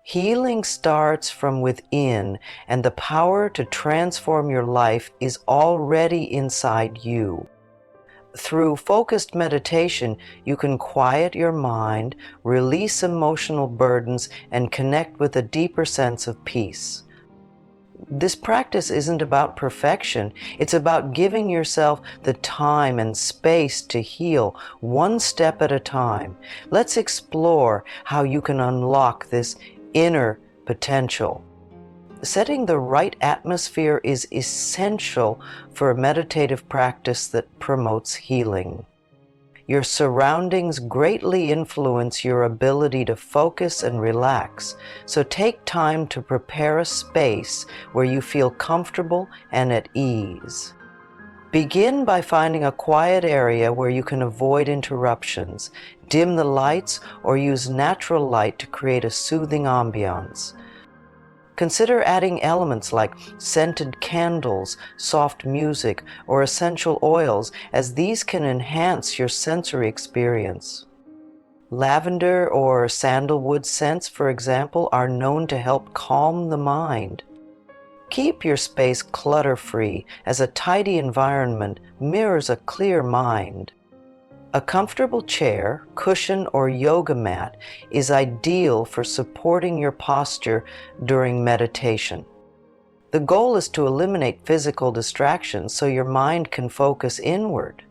Healing starts from within, and the power to transform your life is already inside you. Through focused meditation, you can quiet your mind, release emotional burdens, and connect with a deeper sense of peace. This practice isn't about perfection. It's about giving yourself the time and space to heal one step at a time. Let's explore how you can unlock this inner potential. Setting the right atmosphere is essential for a meditative practice that promotes healing. Your surroundings greatly influence your ability to focus and relax, so take time to prepare a space where you feel comfortable and at ease. Begin by finding a quiet area where you can avoid interruptions. Dim the lights or use natural light to create a soothing ambiance. Consider adding elements like scented candles, soft music, or essential oils, as these can enhance your sensory experience. Lavender or sandalwood scents, for example, are known to help calm the mind. Keep your space clutter-free, as a tidy environment mirrors a clear mind. A comfortable chair, cushion, or yoga mat is ideal for supporting your posture during meditation. The goal is to eliminate physical distractions so your mind can focus inward.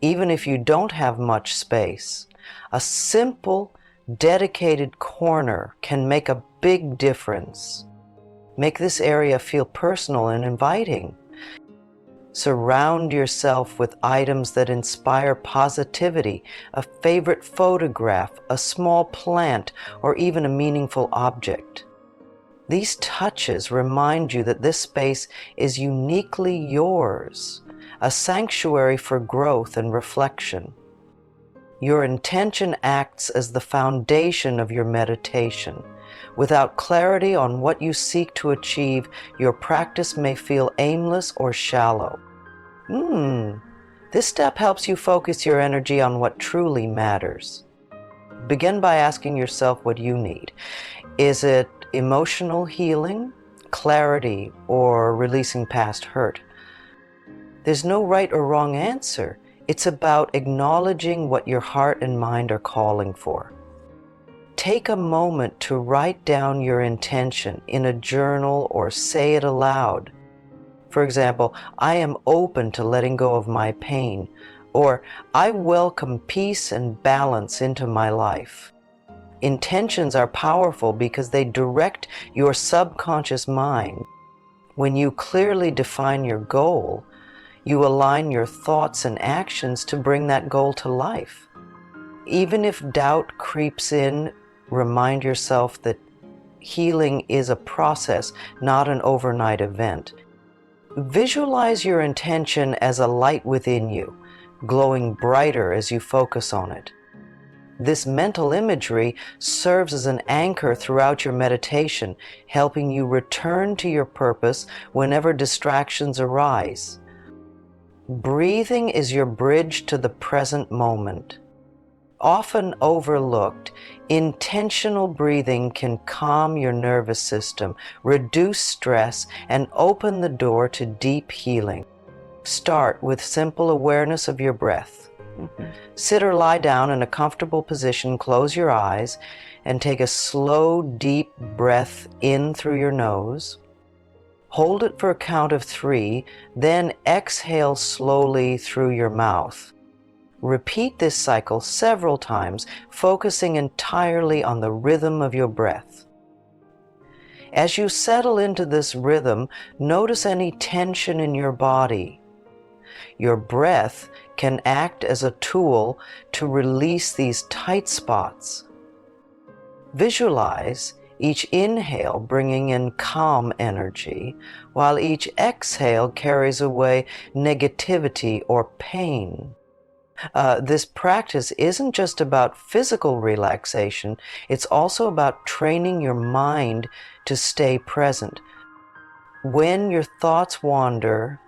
Even if you don't have much space, a simple, dedicated corner can make a big difference. Make this area feel personal and inviting. Surround yourself with items that inspire positivity, a favorite photograph, a small plant, or even a meaningful object. These touches remind you that this space is uniquely yours, a sanctuary for growth and reflection. Your intention acts as the foundation of your meditation. Without clarity on what you seek to achieve, your practice may feel aimless or shallow. This step helps you focus your energy on what truly matters. Begin by asking yourself what you need. Is it emotional healing, clarity, or releasing past hurt? There's no right or wrong answer. It's about acknowledging what your heart and mind are calling for. Take a moment to write down your intention in a journal or say it aloud. For example, I am open to letting go of my pain, or I welcome peace and balance into my life. Intentions are powerful because they direct your subconscious mind. When you clearly define your goal, you align your thoughts and actions to bring that goal to life. Even if doubt creeps in, remind yourself that healing is a process, not an overnight event. Visualize your intention as a light within you, glowing brighter as you focus on it. This mental imagery serves as an anchor throughout your meditation, helping you return to your purpose whenever distractions arise. Breathing is your bridge to the present moment. Often overlooked, intentional breathing can calm your nervous system, reduce stress, and open the door to deep healing. Start with simple awareness of your breath. Sit or lie down in a comfortable position, close your eyes, and take a slow, deep breath in through your nose. Hold it for a count of 3, then exhale slowly through your mouth. Repeat this cycle several times, focusing entirely on the rhythm of your breath. As you settle into this rhythm, notice any tension in your body. Your breath can act as a tool to release these tight spots. Visualize each inhale bringing in calm energy, while each exhale carries away negativity or pain. This practice isn't just about physical relaxation, it's also about training your mind to stay present. When your thoughts wander,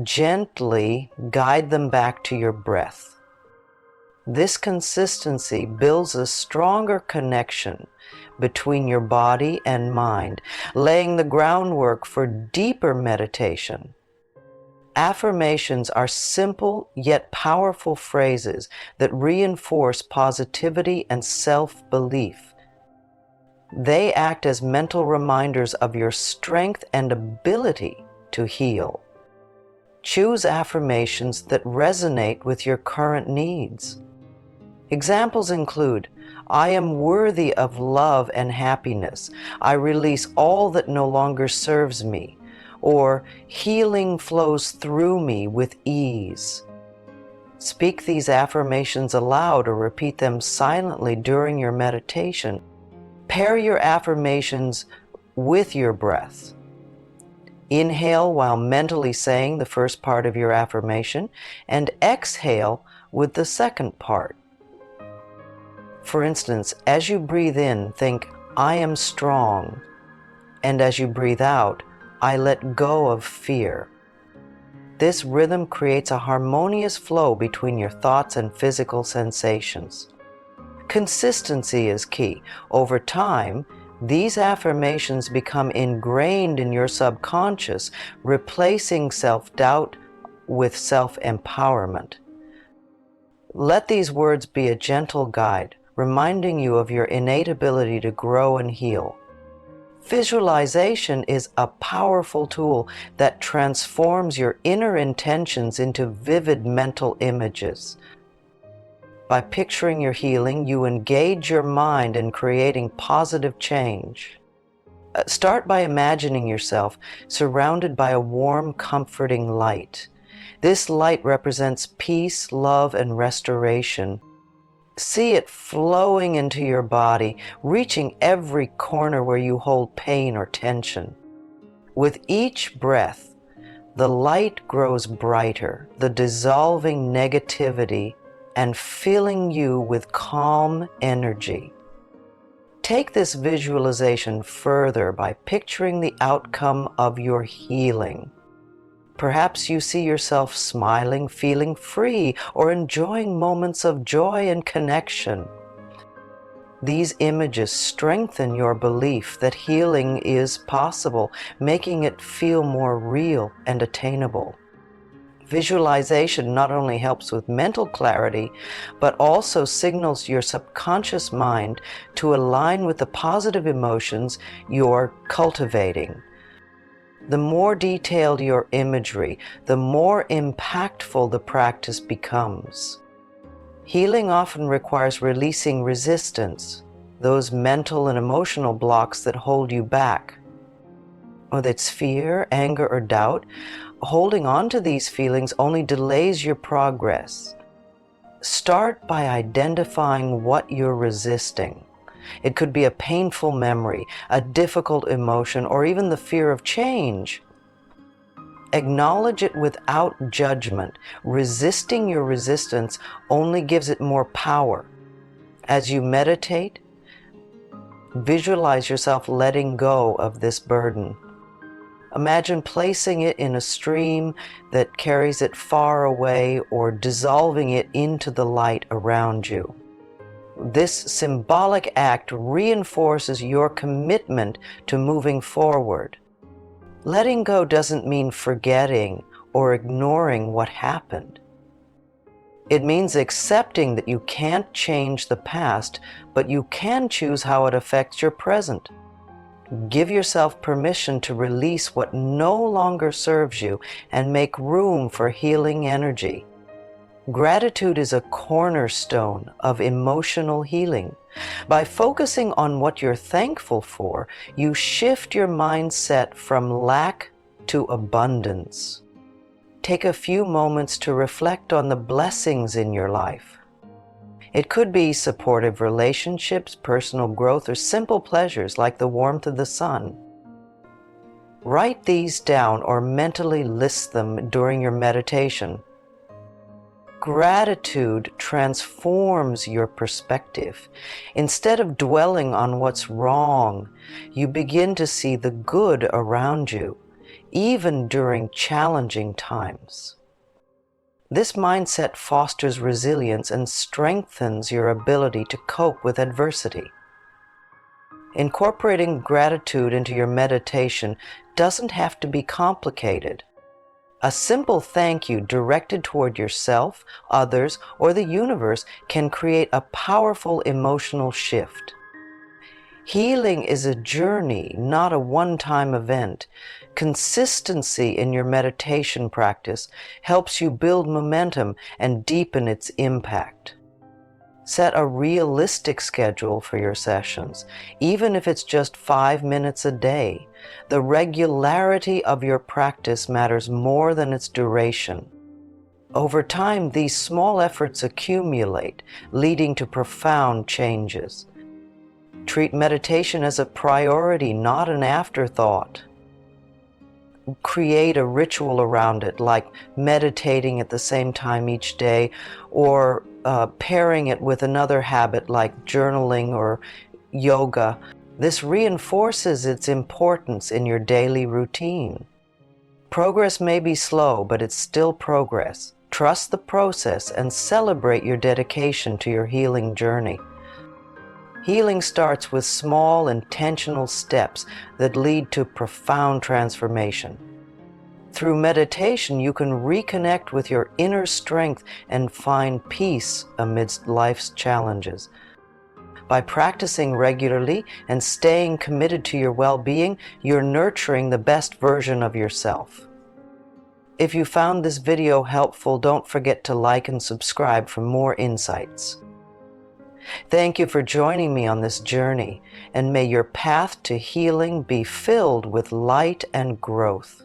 gently guide them back to your breath. This consistency builds a stronger connection between your body and mind, laying the groundwork for deeper meditation. Affirmations are simple yet powerful phrases that reinforce positivity and self-belief. They act as mental reminders of your strength and ability to heal. Choose affirmations that resonate with your current needs. Examples include, I am worthy of love and happiness. I release all that no longer serves me. Or, healing flows through me with ease. Speak these affirmations aloud or repeat them silently during your meditation. Pair your affirmations with your breath. Inhale while mentally saying the first part of your affirmation, and exhale with the second part. For instance, as you breathe in, think, I am strong. And as you breathe out, I let go of fear. This rhythm creates a harmonious flow between your thoughts and physical sensations. Consistency is key. Over time, these affirmations become ingrained in your subconscious, replacing self-doubt with self-empowerment. Let these words be a gentle guide, reminding you of your innate ability to grow and heal. Visualization is a powerful tool that transforms your inner intentions into vivid mental images. By picturing your healing, you engage your mind in creating positive change. Start by imagining yourself surrounded by a warm, comforting light. This light represents peace, love, and restoration. See it flowing into your body, reaching every corner where you hold pain or tension. With each breath, the light grows brighter, the dissolving negativity and filling you with calm energy. Take this visualization further by picturing the outcome of your healing. Perhaps you see yourself smiling, feeling free, or enjoying moments of joy and connection. These images strengthen your belief that healing is possible, making it feel more real and attainable. Visualization not only helps with mental clarity, but also signals your subconscious mind to align with the positive emotions you're cultivating. The more detailed your imagery, the more impactful the practice becomes. Healing often requires releasing resistance, those mental and emotional blocks that hold you back. Whether it's fear, anger, or doubt, holding on to these feelings only delays your progress. Start by identifying what you're resisting. It could be a painful memory, a difficult emotion, or even the fear of change. Acknowledge it without judgment. Resisting your resistance only gives it more power. As you meditate, visualize yourself letting go of this burden. Imagine placing it in a stream that carries it far away or dissolving it into the light around you. This symbolic act reinforces your commitment to moving forward. Letting go doesn't mean forgetting or ignoring what happened. It means accepting that you can't change the past, but you can choose how it affects your present. Give yourself permission to release what no longer serves you and make room for healing energy. Gratitude is a cornerstone of emotional healing. By focusing on what you're thankful for, you shift your mindset from lack to abundance. Take a few moments to reflect on the blessings in your life. It could be supportive relationships, personal growth, or simple pleasures like the warmth of the sun. Write these down or mentally list them during your meditation. Gratitude transforms your perspective. Instead of dwelling on what's wrong, you begin to see the good around you, even during challenging times. This mindset fosters resilience and strengthens your ability to cope with adversity. Incorporating gratitude into your meditation doesn't have to be complicated. A simple thank you directed toward yourself, others, or the universe can create a powerful emotional shift. Healing is a journey, not a one-time event. Consistency in your meditation practice helps you build momentum and deepen its impact. Set a realistic schedule for your sessions, even if it's just 5 minutes a day. The regularity of your practice matters more than its duration. Over time, these small efforts accumulate, leading to profound changes. Treat meditation as a priority, not an afterthought. Create a ritual around it, like meditating at the same time each day, or pairing it with another habit like journaling or yoga. This reinforces its importance in your daily routine. Progress may be slow, but it's still progress. Trust the process and celebrate your dedication to your healing journey. Healing starts with small, intentional steps that lead to profound transformation. Through meditation, you can reconnect with your inner strength and find peace amidst life's challenges. By practicing regularly and staying committed to your well-being, you're nurturing the best version of yourself. If you found this video helpful, don't forget to like and subscribe for more insights. Thank you for joining me on this journey, and may your path to healing be filled with light and growth.